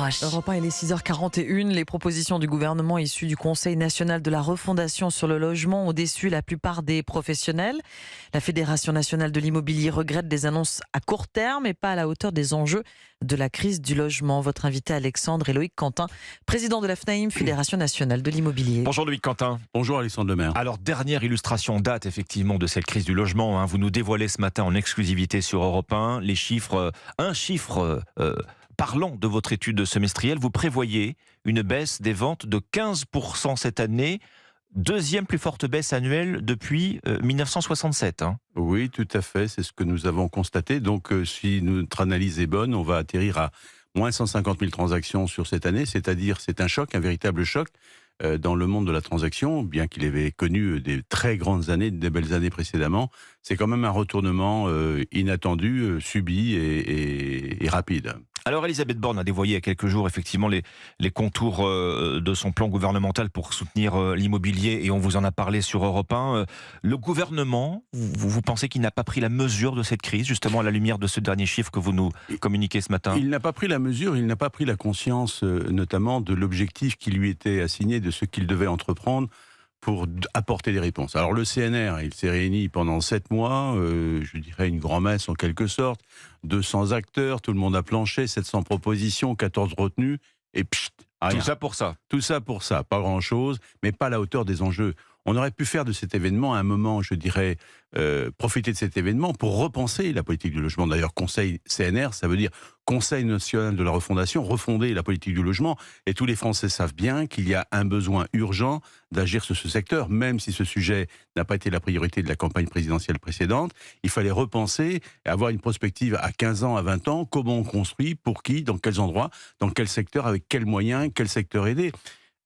proche. Europe 1, il est 6h41. Les propositions du gouvernement issues du Conseil national de la refondation sur le logement ont déçu la plupart des professionnels. La Fédération nationale de l'immobilier regrette des annonces à court terme et pas à la hauteur des enjeux de la crise du logement. Votre invité Alexandre et Loïc Quentin, président de la FNAIM, Fédération nationale de l'immobilier. Bonjour Loïc Quentin. Bonjour Alexandre Lemaire. Alors, dernière illustration date effectivement de cette crise du logement. Vous nous dévoilez ce matin en exclusivité sur Europe 1 les chiffres, parlant de votre étude semestrielle. Vous prévoyez une baisse des ventes de 15% cette année. Deuxième plus forte baisse annuelle depuis 1967. Oui, tout à fait, c'est ce que nous avons constaté. Donc, si notre analyse est bonne, on va atterrir à moins 150 000 transactions sur cette année, c'est-à-dire c'est un choc, un véritable choc dans le monde de la transaction, bien qu'il avait connu des très grandes années, des belles années précédemment. C'est quand même un retournement inattendu, subi et rapide. Alors Elisabeth Borne a dévoilé il y a quelques jours effectivement les contours de son plan gouvernemental pour soutenir l'immobilier et on vous en a parlé sur Europe 1. Le gouvernement, vous pensez qu'il n'a pas pris la mesure de cette crise, justement à la lumière de ce dernier chiffre que vous nous communiquez ce matin? Il n'a pas pris la mesure, il n'a pas pris la conscience notamment de l'objectif qui lui était assigné, de ce qu'il devait entreprendre pour apporter des réponses. Alors le CNR, il s'est réuni pendant 7 mois, je dirais une grand-messe en quelque sorte, 200 acteurs, tout le monde a planché, 700 propositions, 14 retenues, et pchit, rien. Tout ça pour ça. Tout ça pour ça, pas grand-chose, mais pas à la hauteur des enjeux. On aurait pu faire de cet événement un moment, je dirais, profiter de cet événement pour repenser la politique du logement. D'ailleurs, Conseil CNR, ça veut dire Conseil national de la refondation, refonder la politique du logement. Et tous les Français savent bien qu'il y a un besoin urgent d'agir sur ce secteur, même si ce sujet n'a pas été la priorité de la campagne présidentielle précédente. Il fallait repenser, avoir une prospective à 15 ans, à 20 ans, comment on construit, pour qui, dans quels endroits, dans quel secteur, avec quels moyens, quel secteur aider.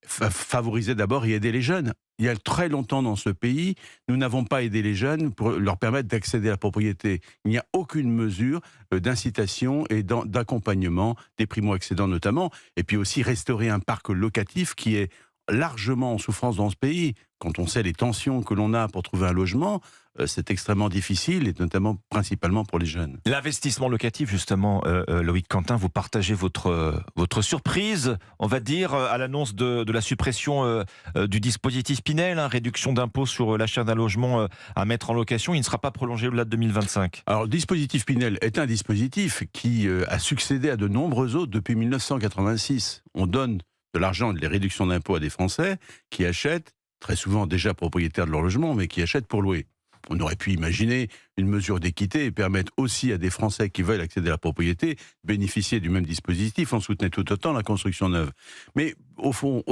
Favoriser d'abord et aider les jeunes. Il y a très longtemps dans ce pays, nous n'avons pas aidé les jeunes pour leur permettre d'accéder à la propriété. Il n'y a aucune mesure d'incitation et d'accompagnement des primo-accédants notamment, et puis aussi restaurer un parc locatif qui est largement en souffrance dans ce pays. Quand on sait les tensions que l'on a pour trouver un logement, c'est extrêmement difficile, et notamment principalement pour les jeunes. L'investissement locatif, justement, Loïc Quentin, vous partagez votre surprise, on va dire, à l'annonce de la suppression du dispositif Pinel, réduction d'impôt sur l'achat d'un logement à mettre en location. Il ne sera pas prolongé au-delà de 2025. Alors, le dispositif Pinel est un dispositif qui a succédé à de nombreux autres depuis 1986. On donne de l'argent, des réductions d'impôts à des Français qui achètent, très souvent déjà propriétaires de leur logement, mais qui achètent pour louer. On aurait pu imaginer une mesure d'équité et permettre aussi à des Français qui veulent accéder à la propriété de bénéficier du même dispositif. On soutenait tout autant la construction neuve. Mais au fond,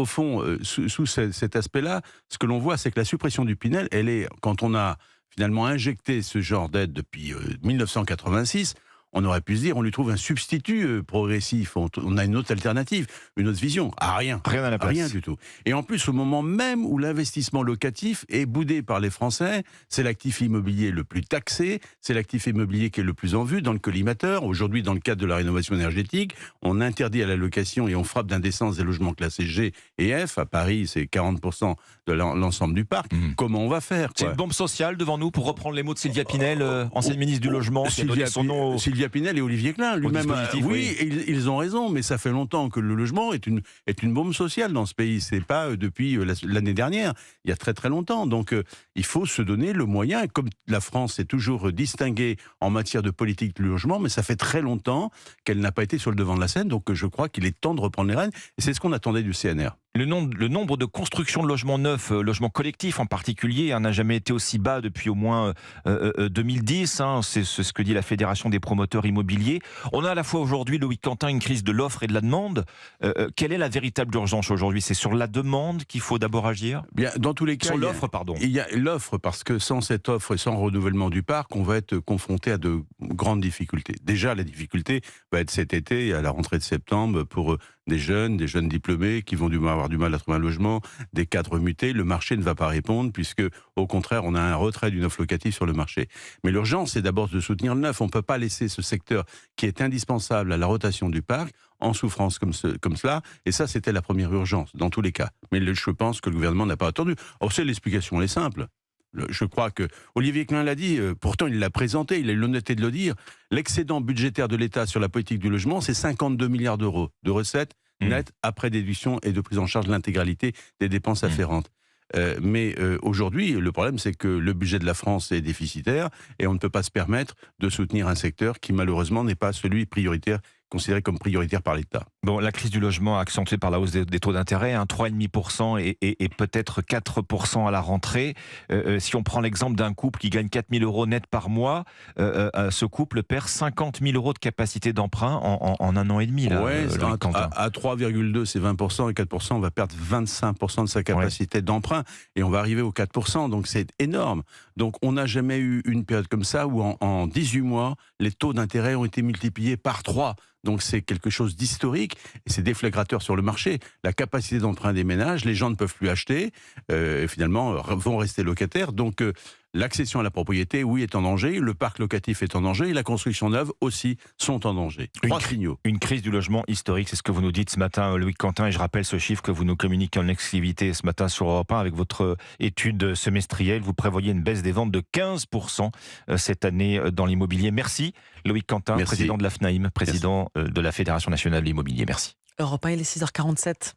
sous cet aspect-là, ce que l'on voit, c'est que la suppression du Pinel, elle est, quand on a finalement injecté ce genre d'aide depuis 1986, on aurait pu se dire, on lui trouve un substitut progressif, on a une autre alternative, une autre vision. Rien. Rien à la place. Rien du tout. Et en plus, au moment même où l'investissement locatif est boudé par les Français, c'est l'actif immobilier le plus taxé, c'est l'actif immobilier qui est le plus en vue dans le collimateur. Aujourd'hui, dans le cadre de la rénovation énergétique, on interdit à la location et on frappe d'indécence des logements classés G et F. À Paris, c'est 40% de l'ensemble du parc. Comment on va faire, quoi? C'est une bombe sociale devant nous, pour reprendre les mots de Sylvia Pinel, ancienne ministre du Logement, qui a donné son nom au... Sylvia Pinel et Olivier Klein lui-même. Oui, ils ont raison, mais ça fait longtemps que le logement est une bombe sociale dans ce pays. C'est pas depuis l'année dernière, il y a très très longtemps. Donc il faut se donner le moyen. Comme la France est toujours distinguée en matière de politique du logement, mais ça fait très longtemps qu'elle n'a pas été sur le devant de la scène. Donc je crois qu'il est temps de reprendre les rênes. Et c'est ce qu'on attendait du CNR. Le nombre de constructions de logements neufs, logements collectifs en particulier, n'a jamais été aussi bas depuis au moins 2010. C'est ce que dit la Fédération des promoteurs immobiliers. On a à la fois aujourd'hui, Loïc Quentin, une crise de l'offre et de la demande. Quelle est la véritable urgence aujourd'hui? C'est sur la demande qu'il faut d'abord agir? Bien, dans tous les cas, sur l'offre, pardon. Il y a l'offre, parce que sans cette offre et sans renouvellement du parc, on va être confronté à de grandes difficultés. Déjà, la difficulté va être cet été, à la rentrée de septembre, pour des jeunes diplômés qui vont avoir du mal à trouver un logement, des cadres mutés. Le marché ne va pas répondre, puisque au contraire, on a un retrait d'une offre locative sur le marché. Mais l'urgence, c'est d'abord de soutenir le neuf. On ne peut pas laisser ce secteur qui est indispensable à la rotation du parc en souffrance comme cela. Et ça, c'était la première urgence, dans tous les cas. Mais je pense que le gouvernement n'a pas attendu. Or, l'explication, elle est simple. Je crois que Olivier Klein l'a dit, pourtant il l'a présenté, il a eu l'honnêteté de le dire. L'excédent budgétaire de l'État sur la politique du logement, c'est 52 milliards d'euros de recettes nettes après déduction et de prise en charge de l'intégralité des dépenses afférentes. Mais aujourd'hui, le problème, c'est que le budget de la France est déficitaire et on ne peut pas se permettre de soutenir un secteur qui, malheureusement, n'est pas celui prioritaire, considéré comme prioritaire par l'État. Bon, la crise du logement accentuée par la hausse des taux d'intérêt, 3,5% et peut-être 4% à la rentrée. Si on prend l'exemple d'un couple qui gagne 4 000 euros net par mois, ce couple perd 50 000 euros de capacité d'emprunt en un an et demi. Là, à 3,2, c'est 20%, et 4%, on va perdre 25% de sa capacité d'emprunt, et on va arriver aux 4%, donc c'est énorme. Donc on n'a jamais eu une période comme ça où en 18 mois, les taux d'intérêt ont été multipliés par 3. Donc c'est quelque chose d'historique et c'est déflagrateur sur le marché. La capacité d'emprunt des ménages, les gens ne peuvent plus acheter, et finalement vont rester locataires. Donc l'accession à la propriété, oui, est en danger. Le parc locatif est en danger et la construction neuve aussi sont en danger. Trois signaux. Une crise du logement historique, c'est ce que vous nous dites ce matin, Loïc Quentin. Et je rappelle ce chiffre que vous nous communiquez en exclusivité ce matin sur Europe 1 avec votre étude semestrielle. Vous prévoyez une baisse des ventes de 15% cette année dans l'immobilier. Merci Loïc Quentin, président de la FNAIM, président de la Fédération nationale de l'immobilier. Merci. Europe 1, il est 6h47.